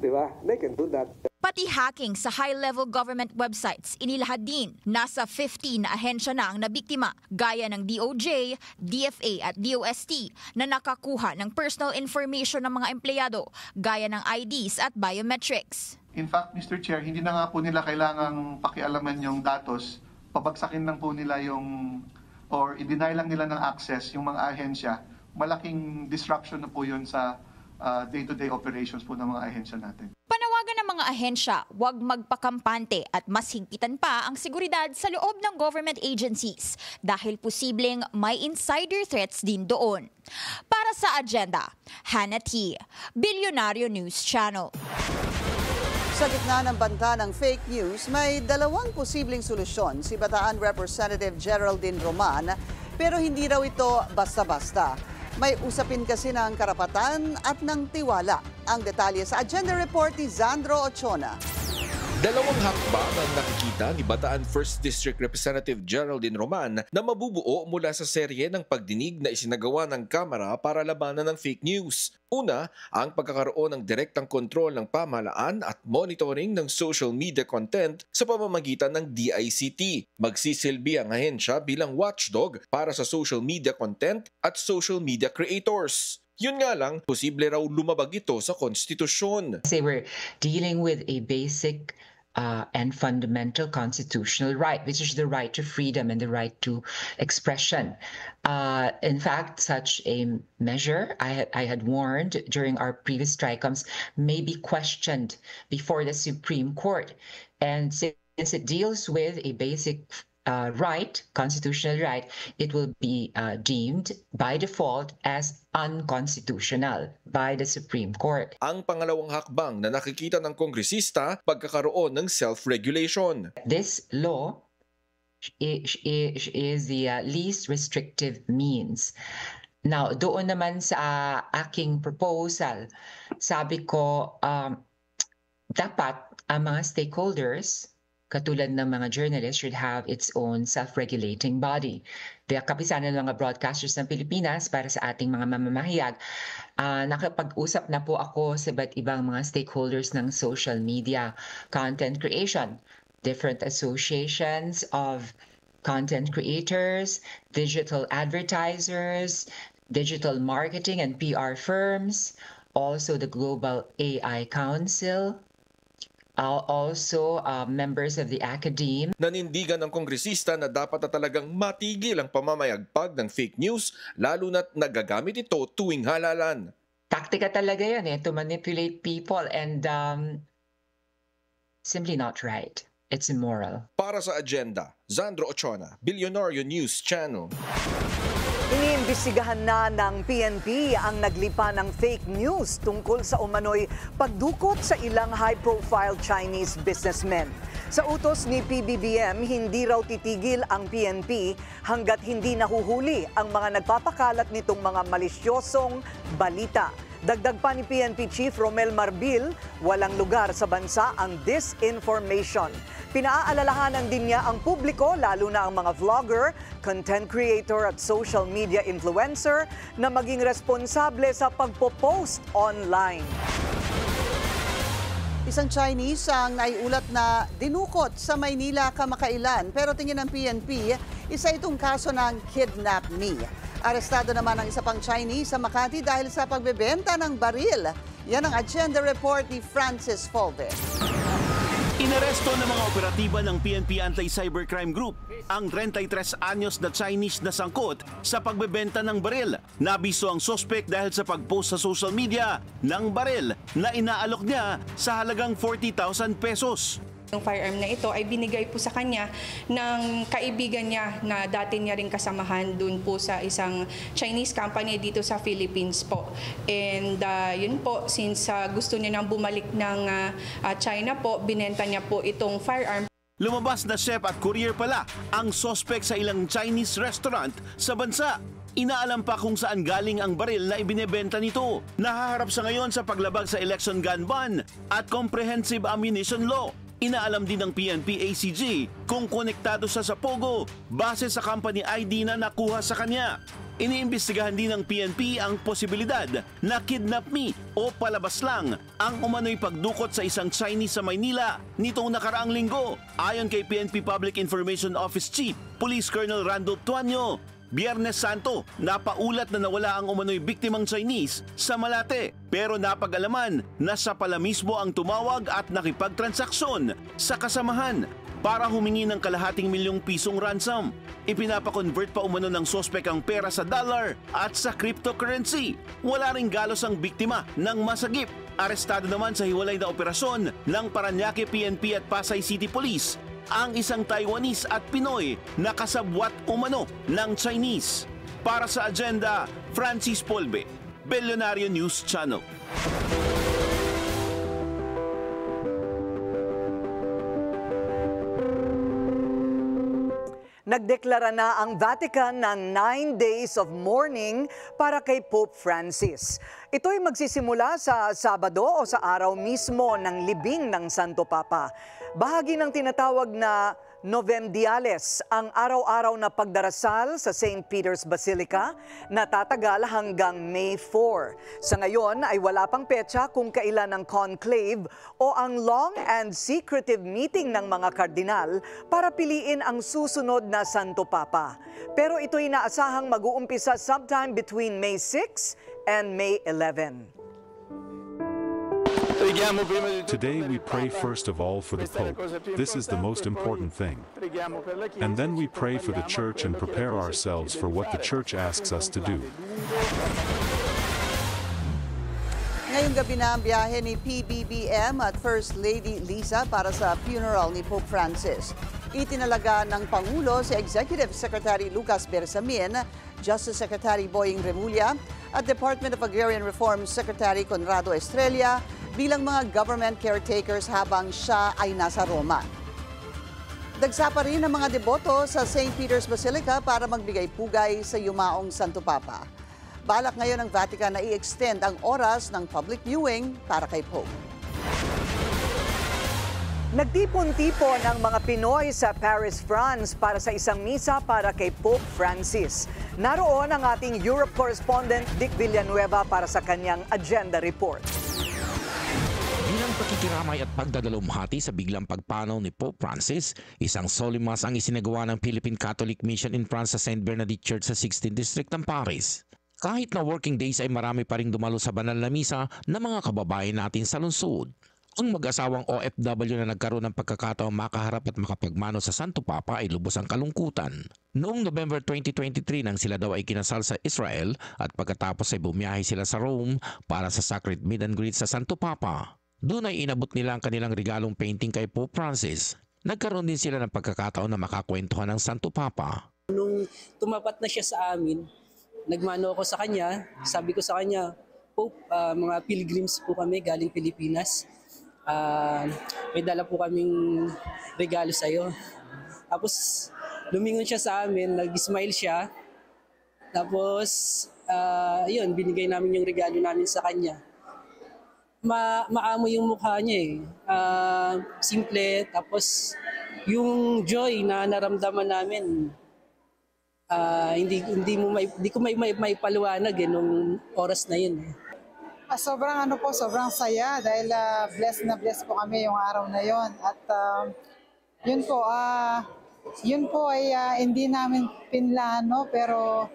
Di ba? They can do that. Pati hacking sa high-level government websites inilahad din. Nasa 15 na ahensya na ang nabiktima, gaya ng DOJ, DFA at DOST na nakakuha ng personal information ng mga empleyado, gaya ng IDs at biometrics. In fact, Mr. Chair, hindi na nga po nila kailangang pakialaman yung datos. Pabagsakin lang po nila or i-deny lang nila ng access yung mga ahensya. Malaking disruption na po yun sa day-to-day operations po ng mga ahensya natin. Panawagan ng mga ahensya, huwag magpakampante at mas higpitan pa ang seguridad sa loob ng government agencies dahil posibleng may insider threats din doon. Para sa Agenda, Hannah T., Bilyonaryo News Channel. Sa gitna ng banta ng fake news, may dalawang posibleng solusyon si Bataan Representative Geraldine Roman, pero hindi raw ito basta-basta. May usapin kasi ng karapatan at ng tiwala. Ang detalye sa Agenda Report ni Zandro Ochona. Dalawang hakbang ang nakikita ni Bataan 1st District Representative Geraldine Roman na mabubuo mula sa serye ng pagdinig na isinagawa ng Kamara para labanan ng fake news. Una, ang pagkakaroon ng direktang kontrol ng pamahalaan at monitoring ng social media content sa pamamagitan ng DICT. Magsisilbi ang ahensya bilang watchdog para sa social media content at social media creators. Yun nga lang, posible raw lumabag ito sa konstitusyon. Say we're dealing with a basic and fundamental constitutional right, which is the right to freedom and the right to expression. In fact, such a measure, I had warned during our previous TRICOMs, may be questioned before the Supreme Court. And since it deals with a basic right, constitutional right, it will be deemed by default as unconstitutional by the Supreme Court. Ang pangalawang hakbang na nakikita ng kongresista, pagkakaroon ng self-regulation. This law is the least restrictive means. Now, doon naman sa aking proposal, sabi ko, dapat ang mga stakeholders, katulad ng mga journalists, should have its own self-regulating body. Kaya kapisanan ng mga broadcasters ng Pilipinas para sa ating mga mamamahayag, nakapag-usap na po ako sa iba't ibang mga stakeholders ng social media content creation, different associations of content creators, digital advertisers, digital marketing and PR firms, also the Global AI Council, also members of the academe. Nanindigan ng kongresista na dapat na talagang matigil ang pamamayagpag ng fake news, lalo na't nagagamit ito tuwing halalan. Taktika talaga yan to manipulate people and simply not right. It's immoral. Para sa Agenda, Zandro Ochona, Bilyonaryo News Channel. Iniimbestigahan na ng PNP ang naglipa ng fake news tungkol sa umano'y pagdukot sa ilang high-profile Chinese businessmen. Sa utos ni PBBM, hindi raw titigil ang PNP hanggat hindi nahuhuli ang mga nagpapakalat nitong mga malisyosong balita. Dagdag pa ni PNP Chief Romel Marbil, walang lugar sa bansa ang disinformation. Pinaaalalahanan din niya ang publiko, lalo na ang mga vlogger, content creator at social media influencer na maging responsable sa pagpo-post online. Isang Chinese ang naiulat na dinukot sa Maynila kamakailan, pero tingin ng PNP, isa itong kaso ng kidnap me. Arestado naman ang isa pang Chinese sa Makati dahil sa pagbebenta ng baril. Yan ang agenda report ni Francis Folde. Inaresto ng mga operatiba ng PNP Anti-Cybercrime Group ang 33 anyos na Chinese na sangkot sa pagbebenta ng baril. Nabiso ang suspect dahil sa pag-post sa social media ng baril na inaalok niya sa halagang 40,000 pesos. Yung firearm na ito ay binigay po sa kanya ng kaibigan niya na dati niya rin kasamahan dun po sa isang Chinese company dito sa Philippines po. And yun po, since gusto niya nang bumalik ng China po, binenta niya po itong firearm. Lumabas na chef at courier pala ang suspect sa ilang Chinese restaurant sa bansa. Inaalam pa kung saan galing ang baril na ibinebenta nito. Nahaharap sa ngayon sa paglabag sa election gun ban at comprehensive ammunition law. Inaalam din ng PNP ACG kung konektado siya sa Pogo base sa company ID na nakuha sa kanya. Iniimbestigahan din ng PNP ang posibilidad na kidnap me o palabas lang ang umano'y pagdukot sa isang Chinese sa Maynila nitong nakaraang linggo. Ayon kay PNP Public Information Office Chief Police Colonel Randolph Tuanyo, Biyernes Santo, napaulat na nawala ang umano'y biktimang Chinese sa Malate. Pero napag-alaman na siya pala mismo ang tumawag at nakipagtransaksyon sa kasamahan para humingi ng ₱250,000 ransom. Ipinapakonvert pa umano ng sospek ang pera sa dollar at sa cryptocurrency. Wala ring galos ang biktima ng masagip. Arestado naman sa hiwalay na operasyon ng Parañaque PNP at Pasay City Police ang isang Taiwanese at Pinoy na kasabwat umano ng Chinese. Para sa agenda, Francis Polbe, Bellionario News Channel. Nagdeklara na ang Vatican ng 9 days of mourning para kay Pope Francis. Ito'y magsisimula sa Sabado o sa araw mismo ng libing ng Santo Papa. Bahagi ng tinatawag na Novemdiales, ang araw-araw na pagdarasal sa St. Peter's Basilica na tatagal hanggang May 4. Sa ngayon ay wala pang petsa kung kailan ang conclave o ang long and secretive meeting ng mga kardinal para piliin ang susunod na Santo Papa. Pero ito'y naasahang mag-uumpisa sometime between May 6 and May 11. Today we pray first of all for the Pope. This is the most important thing. And then we pray for the Church and prepare ourselves for what the Church asks us to do. Ngayong gabi na ang biyahe ni PBBM at First Lady Liza para sa funeral ni Pope Francis. Itinalaga ng Pangulo si Executive Secretary Lucas Bersamin, Justice Secretary Boying Remulla at Department of Agrarian Reform Secretary Conrado Estrella bilang mga government caretakers habang siya ay nasa Roma. Dagsa pa rin ang mga deboto sa St. Peter's Basilica para magbigay pugay sa yumaong Santo Papa. Balak ngayon ng Vatican na i-extend ang oras ng public viewing para kay Pope. Nagtipon-tipon ang mga Pinoy sa Paris, France para sa isang misa para kay Pope Francis. Naroon ang ating Europe correspondent Dick Villanueva para sa kanyang agenda report. Bilang pakikiramay at pagdadalamhati sa biglang pagpanaw ni Pope Francis, isang solemn mass ang isinagawa ng Philippine Catholic Mission in France sa St. Bernadette Church sa 16th District ng Paris. Kahit na working days ay marami pa ring dumalo sa banal na misa ng mga kababayan natin sa lungsod. Ang mag-asawang OFW na nagkaroon ng pagkakataong makaharap at makapagmano sa Santo Papa ay lubos ang kalungkutan. Noong November 2023 nang sila daw ay kinasal sa Israel at pagkatapos ay bumiyahe sila sa Rome para sa Sacred Meet and Greet sa Santo Papa. Doon ay inabot nila ang kanilang regalong painting kay Pope Francis. Nagkaroon din sila ng pagkakataon na makakwentuhan ng Santo Papa. Nung tumapat na siya sa amin, nagmano ako sa kanya, sabi ko sa kanya, Pope, mga pilgrims po kami galing Pilipinas. May dala po kaming regalo sa iyo. Tapos lumingon siya sa amin, nag-smile siya. Tapos yun, binigay namin yung regalo namin sa kanya. Maamo yung mukha niya simple, tapos yung joy na naramdaman namin, hindi ko may paliwanag nung oras na yun. Sobrang saya dahil blessed po kami yung araw na yon. At yun po ay hindi namin pinlano pero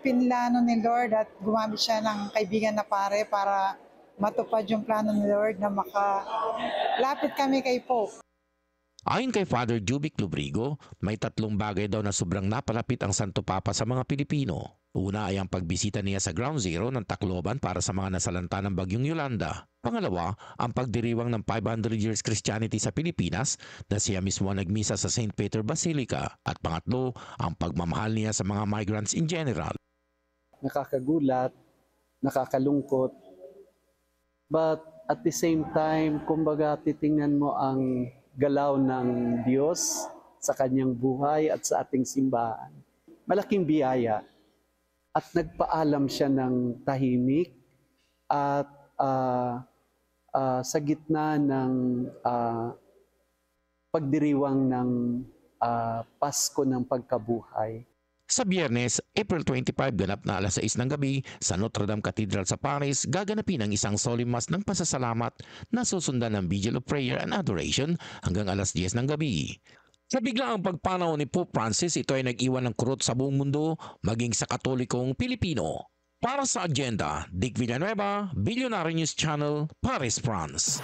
pinlano ni Lord at gumamit siya ng kaibigan na pare para matupad yung plano ni Lord na makalapit kami kay Pope. Ayon kay Father Jubic Lubrigo, may 3 bagay daw na sobrang napalapit ang Santo Papa sa mga Pilipino. Una ay ang pagbisita niya sa Ground Zero ng Tacloban para sa mga nasalanta ng Bagyong Yolanda. Pangalawa, ang pagdiriwang ng 500 Years Christianity sa Pilipinas na siya mismo nagmisa sa St. Peter Basilica. At pangatlo, ang pagmamahal niya sa mga migrants in general. Nakakagulat, nakakalungkot, but at the same time, kumbaga titingnan mo ang galaw ng Diyos sa kanyang buhay at sa ating simbahan. Malaking biyaya at nagpaalam siya ng tahimik at sa gitna ng pagdiriwang ng Pasko ng Pagkabuhay. Sa Biyernes, April 25, ganap na alas 6 ng gabi, sa Notre Dame Cathedral sa Paris, gaganapin ang isang solemn mass ng pasasalamat na susundan ng Vigil of Prayer and Adoration hanggang alas 10 ng gabi. Sa biglaang pagpanaw ni Pope Francis, ito ay nag-iwan ng kurot sa buong mundo, maging sa Katolikong Pilipino. Para sa Agenda, Dick Villanueva, Billionaire News Channel, Paris, France.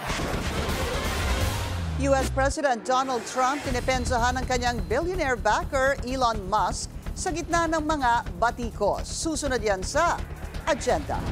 US President Donald Trump tinipensahan ng kanyang billionaire backer Elon Musk sa gitna ng mga batikos. Susunod yan sa Agenda.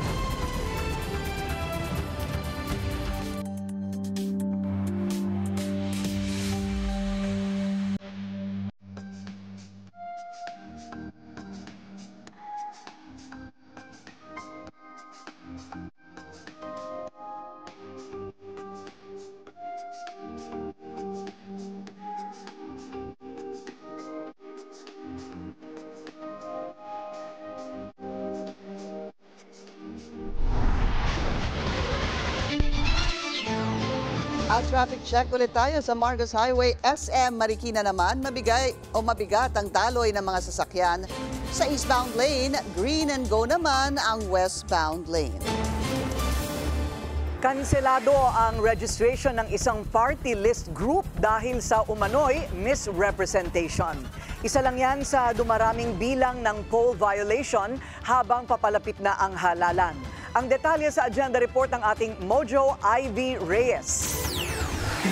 At traffic check ulit tayo sa Marcos Highway, SM Marikina naman. Mabigat ang daloy ng mga sasakyan. Sa eastbound lane, green and go naman ang westbound lane. Kanselado ang registration ng isang party list group dahil sa umano'y misrepresentation. Isa lang yan sa dumaraming bilang ng poll violation habang papalapit na ang halalan. Ang detalye sa agenda report ng ating Mojo Ivy Reyes.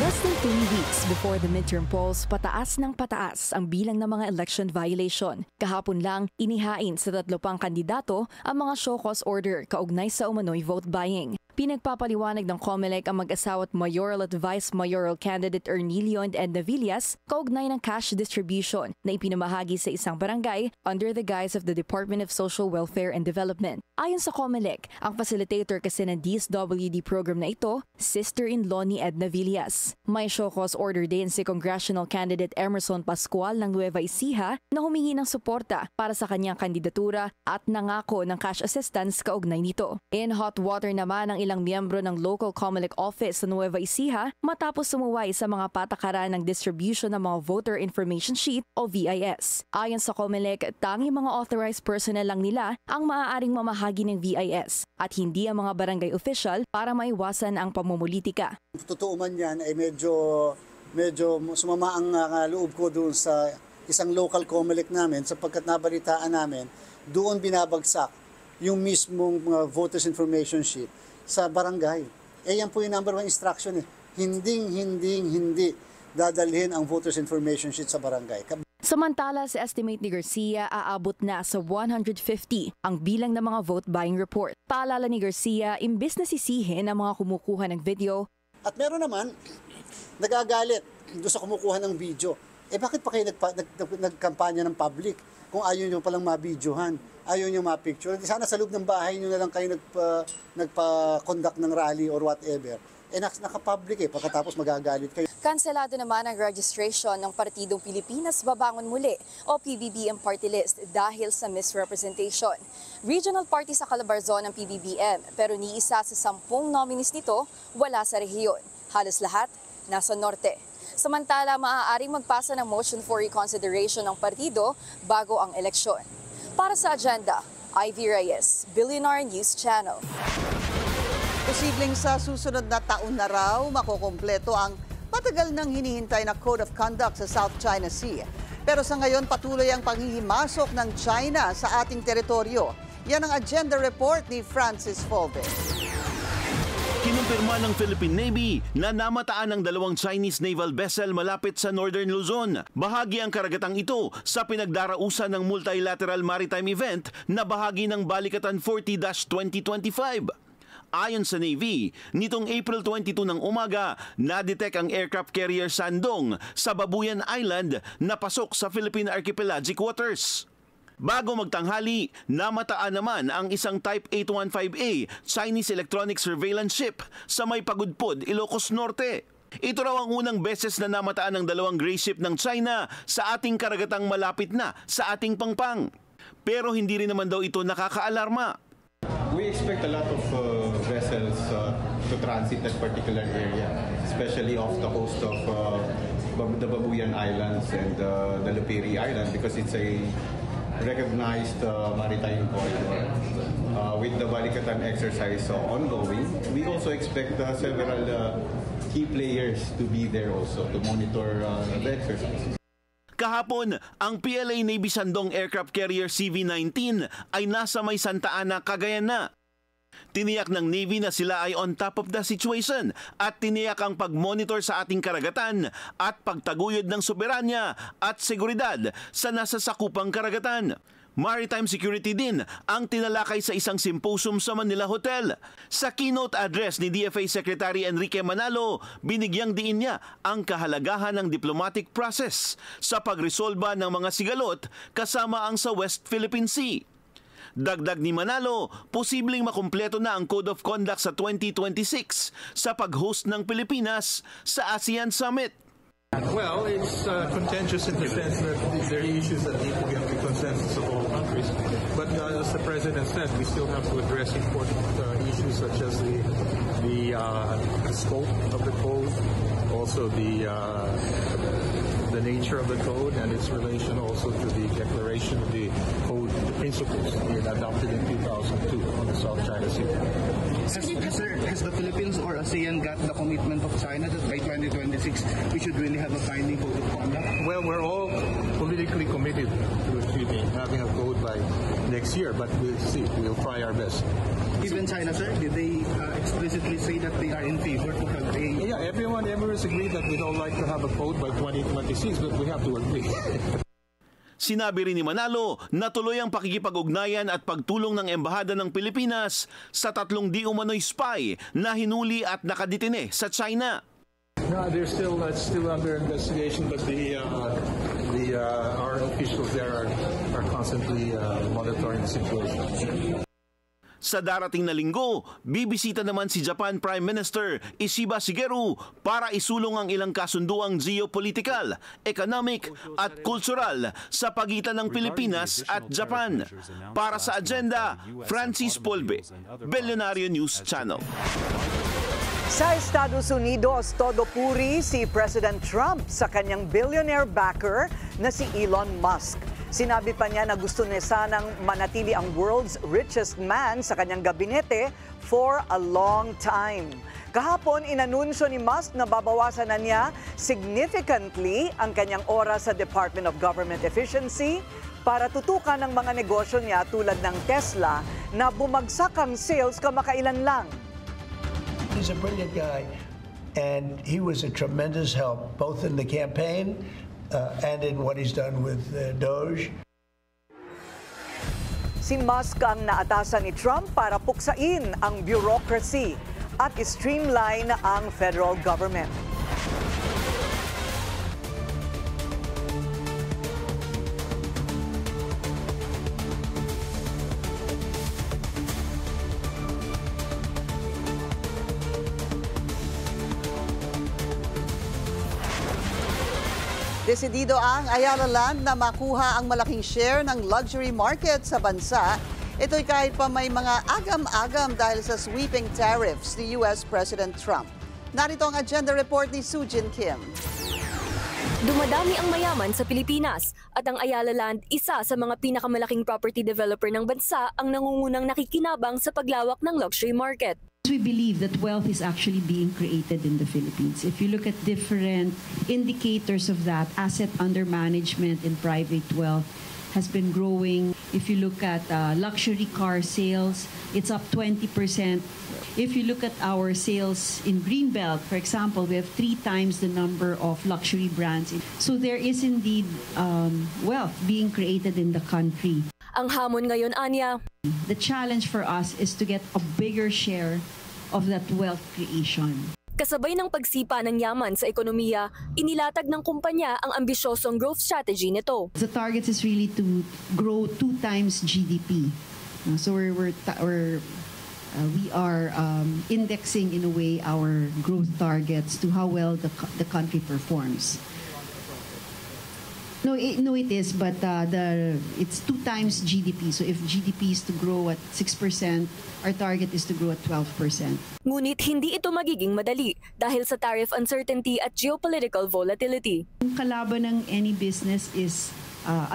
Less than 3 weeks before the midterm polls, pataas ng pataas ang bilang ng mga election violation. Kahapon lang, inihain sa 3 pang kandidato ang mga show cause order kaugnay sa umano'y vote buying. Pinagpapaliwanag ng COMELEC ang mag-asawa at mayoral at vice mayoral candidate Ernilio and Edna Villas kaugnay ng cash distribution na ipinamahagi sa isang barangay under the guise of the Department of Social Welfare and Development. Ayon sa COMELEC, ang facilitator kasi ng DSWD program na ito, sister-in-law ni Edna Villas. May show cause order din si congressional candidate Emerson Pascual ng Nueva Ecija na humingi ng suporta para sa kanyang kandidatura at nangako ng cash assistance kaugnay nito. In hot water naman ang ilang miyembro ng local COMELEC office sa Nueva Ecija matapos sumuway sa mga patakaran ng distribution ng mga voter information sheet o VIS. Ayon sa COMELEC, tanging mga authorized personnel lang nila ang maaaring mamahagi ng VIS at hindi ang mga barangay official para maiwasan ang pamumulitika. Totoo man yan ay medyo sumama ang loob ko doon sa isang local COMELEC namin sapagkat nabalitaan namin doon binabagsak yung mismong voters information sheet sa barangay. Yan po yung number 1 instruction Hindi dadalhin ang voters information sheet sa barangay. Samantala, sa estimate ni Garcia, aabot na sa 150 ang bilang ng mga vote buying report. Paalala ni Garcia, imbes na sisihin ang mga kumukuha ng video. At meron naman, nagagalit doon sa kumukuha ng video. Bakit pa kayo nagkampanya ng public kung ayaw nyo palang mabidyohan, ayaw nyo mapicture? Sana sa loob ng bahay nyo na lang kayo nagpa-conduct ng rally or whatever. Naka-public pagkatapos magagalit kayo. Kanselado naman ang registration ng Partidong Pilipinas Babangon Muli o PBBM party list dahil sa misrepresentation. Regional party sa Calabarzon ang PBBM pero ni isa sa 10 nominees nito wala sa rehiyon. Halos lahat nasa norte. Samantala, maaaring magpasa ng motion for reconsideration ng partido bago ang eleksyon. Para sa agenda, Ivy Reyes, Billionaire News Channel. Posibleng sa susunod na taon na raw makukumpleto ang matagal nang hinihintay na Code of Conduct sa South China Sea. Pero sa ngayon patuloy ang panghihimasok ng China sa ating teritoryo. Yan ang agenda report ni Francis Folbe. Kinumpirma ng Philippine Navy na namataan ng 2 Chinese naval vessel malapit sa Northern Luzon. Bahagi ang karagatang ito sa pinagdarausan ng multilateral maritime event na bahagi ng Balikatan 40-2025. Ayon sa Navy, nitong April 22 ng umaga, na-detect ang aircraft carrier Shandong sa Babuyan Island na pasok sa Philippine archipelagic waters. Bago magtanghali, namataan naman ang isang Type 815A Chinese electronic surveillance ship sa may Pagudpod, Ilocos Norte. Ito raw ang unang beses na namataan ng 2 gray ship ng China sa ating karagatang malapit na sa ating pangpang. Pero hindi rin naman daw ito nakakaalarma. We expect a lot of vessels to transit that particular area, especially off the coast of the Babuyan Islands and the Lupiri Island because it's a recognized maritime corridor. With the Balikatan exercise ongoing, we also expect several key players to be there also to monitor the exercise. Kahapon, ang PLA Navy Shandong aircraft carrier CV-19 ay nasa may Santa Ana, Cagayan na. Tiniyak ng Navy na sila ay on top of the situation at tiniyak ang pag-monitor sa ating karagatan at pagtaguyod ng soberanya at seguridad sa nasasakupang karagatan. Maritime security din ang tinalakay sa isang symposium sa Manila Hotel. Sa keynote address ni DFA Secretary Enrique Manalo, binigyang diin niya ang kahalagahan ng diplomatic process sa pagresolba ng mga sigalot kasama ang sa West Philippine Sea. Dagdag ni Manalo, posibleng makumpleto na ang Code of Conduct sa 2026 sa pag-host ng Pilipinas sa ASEAN Summit. Well, it's contentious in the sense that there are issues that need to be on the consensus of all countries. But as the President said, we still have to address important issues such as the scope of the code, also the nature of the code and its relation also to the declaration of the code principles adopted in 2002 on the South China Sea. Has the Philippines or ASEAN got the commitment of China that by 2026 we should really have a binding code of conduct? Well, we're all politically committed to having a code by next year, but we'll see. We'll try our best. Even China, sir, did they explicitly say that they are in favor to have a... Yeah, everyone has agreed that we don't like to have a code by 2026, but we have to agree. Sinabi rin ni Manalo na tuloy ang pakikipag-ugnayan at pagtulong ng Embahada ng Pilipinas sa 3 di umano'y spy na hinuli at nakadetine sa China. No, they're still under investigation, but our officials there are constantly monitoring the situation. Sa darating na linggo, bibisita naman si Japan Prime Minister Ishiba Shigeru para isulong ang ilang kasunduang geopolitical, economic at cultural sa pagitan ng Pilipinas at Japan. Para sa agenda, Francis Folbe, Billionario News Channel. Sa Estados Unidos, todo puri si President Trump sa kanyang billionaire backer na si Elon Musk. Sinabi pa niya na gusto niya sanang manatili ang world's richest man sa kanyang gabinete for a long time. Kahapon, inanunsyo ni Musk na babawasan na niya significantly ang kanyang oras sa Department of Government Efficiency para tutukan ang mga negosyo niya tulad ng Tesla na bumagsak ang sales kamakailan lang. He's a brilliant guy and he was a tremendous help both in the campaign and in what he's done with Doge. Si Musk ang naatasan ni Trump para puksain ang bureaucracy at streamline ang federal government. Desidido ang Ayala Land na makuha ang malaking share ng luxury market sa bansa. Ito'y kahit pa may mga agam-agam dahil sa sweeping tariffs ni US President Trump. Narito ang agenda report ni Sujin Kim. Dumadami ang mayaman sa Pilipinas at ang Ayala Land, isa sa mga pinakamalaking property developer ng bansa, ang nangungunang nakikinabang sa paglawak ng luxury market. We believe that wealth is actually being created in the Philippines. If you look at different indicators of that, asset under management and private wealth has been growing. If you look at luxury car sales, it's up 20%. If you look at our sales in Greenbelt, for example, we have 3 times the number of luxury brands. So there is indeed wealth being created in the country. Ang hamon ngayon, Anya, the challenge for us is to get a bigger share of that wealth creation. Kasabay ng pagsipa ng yaman sa ekonomiya, inilatag ng kumpanya ang ambisyosong growth strategy nito. The target is really to grow 2 times GDP. So we are indexing in a way our growth targets to how well the country performs. No, it is, but it's 2 times GDP. So if GDP is to grow at 6%, our target is to grow at 12%. Ngunit hindi ito magiging madali dahil sa tariff uncertainty at geopolitical volatility. Ang kalaban ng any business is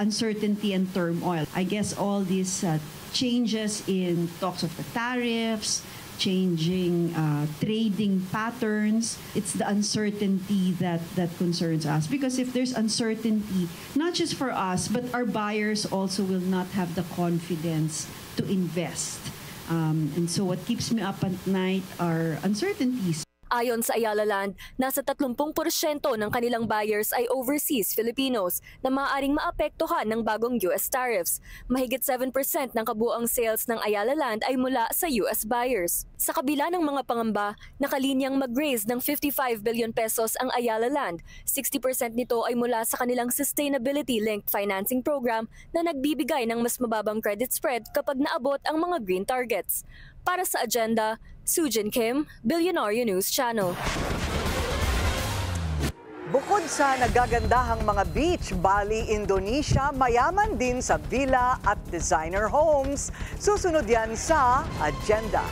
uncertainty and turmoil. I guess all these changes in talks of the tariffs, changing trading patterns. It's the uncertainty that concerns us. Because if there's uncertainty, not just for us, but our buyers also will not have the confidence to invest. And so what keeps me up at night are uncertainties. Ayon sa Ayala Land, nasa 30% ng kanilang buyers ay overseas Filipinos na maaaring maapektuhan ng bagong US tariffs. Mahigit 7% ng kabuuang sales ng Ayala Land ay mula sa US buyers. Sa kabila ng mga pangamba, nakalinyang mag-raise ng 55 billion pesos ang Ayala Land. 60% nito ay mula sa kanilang sustainability-linked financing program na nagbibigay ng mas mababang credit spread kapag naabot ang mga green targets. Para sa Agenda, Sujin Kim, Billionaire News Channel. Bukod sa nagagandahang mga beach, Bali, Indonesia, mayaman din sa villa at designer homes. Susunod yan sa Agenda.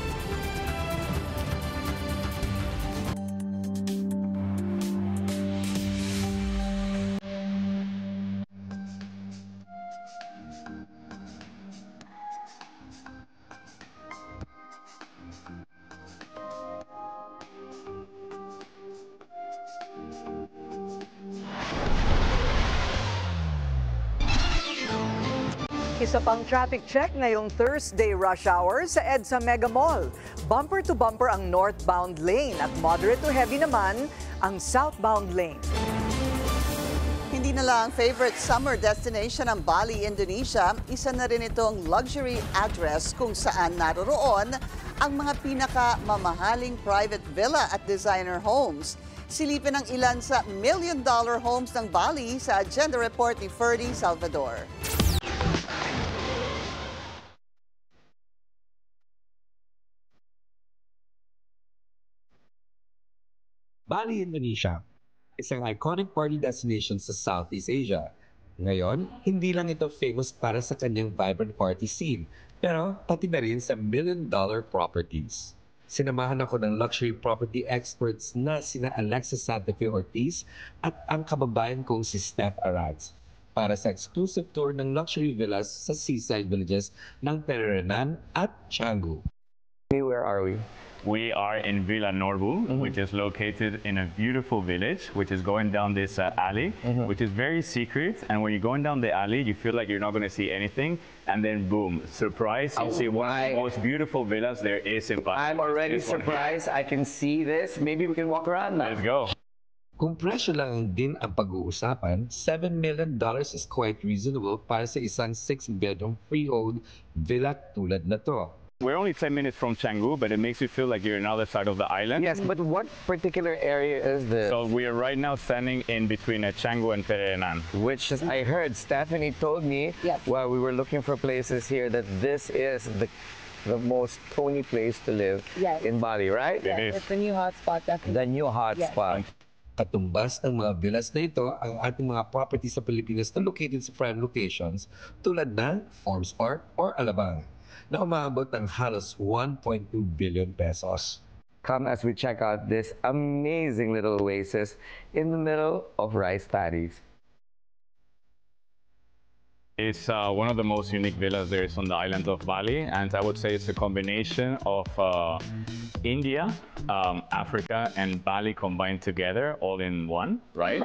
Isa pang traffic check ngayong Thursday rush hour sa EDSA Mega Mall. Bumper to bumper ang northbound lane at moderate to heavy naman ang southbound lane. Hindi na lang favorite summer destination ng Bali, Indonesia, isa na rin itong luxury address kung saan naroroon ang mga pinakamamahaling private villa at designer homes. Silipin ang ilan sa million-dollar homes ng Bali sa Agenda Report ni Ferdy Salvador. Bali, Indonesia, isang iconic party destination sa Southeast Asia. Ngayon, hindi lang ito famous para sa kanyang vibrant party scene, pero pati na rin sa million-dollar properties. Sinamahan ako ng luxury property experts na sina Alexis Santa Fe Ortiz at ang kababayan kong si Steph Aranz para sa exclusive tour ng luxury villas sa seaside villages ng Pererenan at Canggu. Where are we? We are in Villa Norbu, which is located in a beautiful village, which is going down this alley, which is very secret. And when you're going down the alley, you feel like you're not going to see anything. And then boom, surprise, you see one of the most beautiful villas there is in Bali. I'm already surprised. I can see this. Maybe we can walk around now. Let's go. Kung presyo lang din ang pag-uusapan, $7 million is quite reasonable para sa isang 6-bedroom freehold villa tulad na to. We're only 10 minutes from Canggu, but it makes you feel like you're on the other side of the island. Yes, but what particular area is this? So we are right now standing in between Canggu and Pererenan. Which is, I heard Stephanie told me while we were looking for places here that this is the most Tony place to live in Bali, right? It is. It's the new hotspot. The new hotspot. Katumbas ng mga villas na ito ang ating mga properties sa Pilipinas na located sa prime locations tulad ng Forbes Park or Alabang, na umabot ng halos 1.2 billion pesos. Come as we check out this amazing little oasis in the middle of rice paddies. It's one of the most unique villas there is on the island of Bali, and I would say it's a combination of India, Africa, and Bali combined together, all in one, right?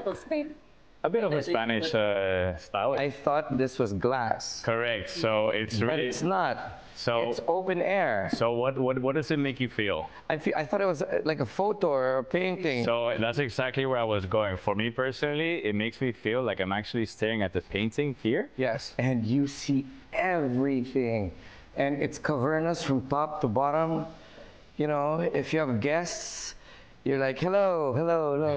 A bit of a Spanish style. I thought this was glass. Correct. So it's But really. it's not. So it's open air. So what does it make you feel? I thought it was like a photo or a painting. So that's exactly where I was going. For me personally, it makes me feel like I'm actually staring at the painting here. Yes, and you see everything. And it's cavernous from top to bottom. You know, if you have guests, you're like, hello, hello, hello.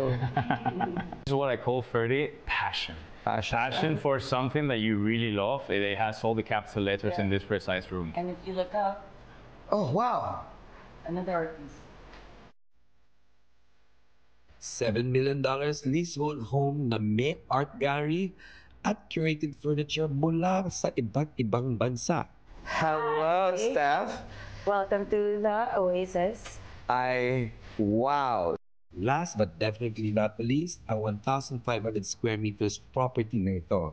This is what I call, Ferdy, passion. Passion for something that you really love. It has all the capital letters in this precise room. And if you look up, oh wow, another art piece. $7 million leasehold home na may art gallery at curated furniture mula sa iba't ibang bansa. Hello, Steph. Welcome to the Oasis. Wow. Last but definitely not the least, ang 1,500 square meters property na ito.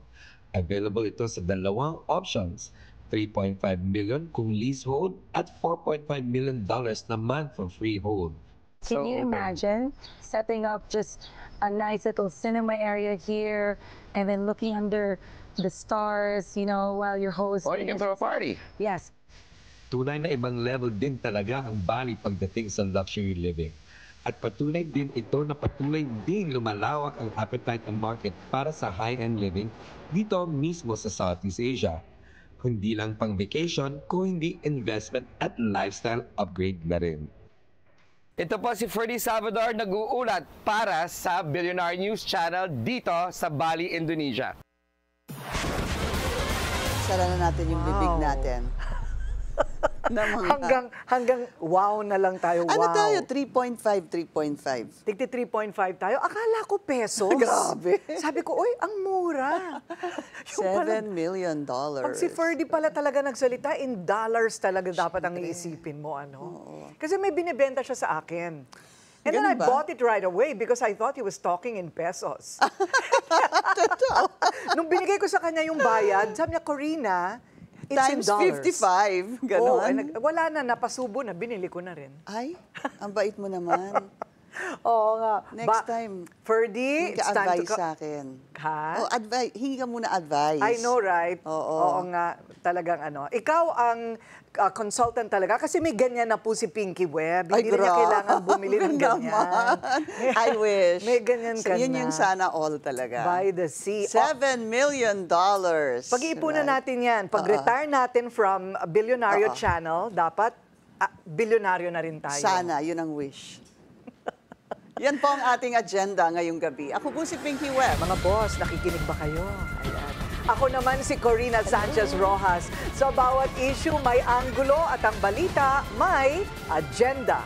Available ito sa dalawang options, $3.5 million kung leasehold at $4.5 million naman for freehold. Can you imagine setting up just a nice little cinema area here and then looking under the stars, you know, while you're hosting? Or you can throw a party. Yes. Tunay na ibang level din talaga ang Bali pagdating sa luxury living. At patunay din ito na patuloy din lumalawak ang appetite ng market para sa high-end living dito mismo sa Southeast Asia. Hindi lang pang vacation, kung hindi investment at lifestyle upgrade na rin. Ito po si Ferdy Salvador nag-uulat para sa Billionaire News Channel dito sa Bali, Indonesia. Sara na natin yung bibig natin. hanggang wow na lang tayo. Wow. Ano tayo? 3.5, 3.5. Tigti 3.5 tayo. Akala ko pesos. Grabe. Sabi ko, oy, ang mura. $7 million. Pag si Ferdy pala talaga nagsalita, in dollars talaga dapat ang iisipin mo. Kasi may binibenta siya sa akin. And then I bought it right away because I thought he was talking in pesos. Nung binigay ko sa kanya yung bayad, sabi niya, Corina, it's in times dollars. 55, gano'n. Wala na, napasubo na, binili ko na rin. Ay, ang bait mo naman. Oo nga. Next time, Ferdy, it's time to advice sa akin. Ha? Hingi ka muna advice. I know, right? Oo nga, talagang Ikaw ang consultant talaga kasi may ganyan na po si Pinky Webb. Hindi rin niya kailangan bumili ng ganyan. I wish. May ganyan ka Yun na. yung sana all talaga. By the sea. $7 million. Pag-iipunan natin yan. Pag-retire natin from Billionaire Channel, dapat bilyonaryo na rin tayo. Sana, yun ang wish. Yan po ang ating agenda ngayong gabi. Ako po si Pinky Webb. Mga boss, nakikinig ba kayo? Ayan. Ako naman si Corina Sanchez Rojas. Sa bawat issue may anggulo at ang balita may agenda.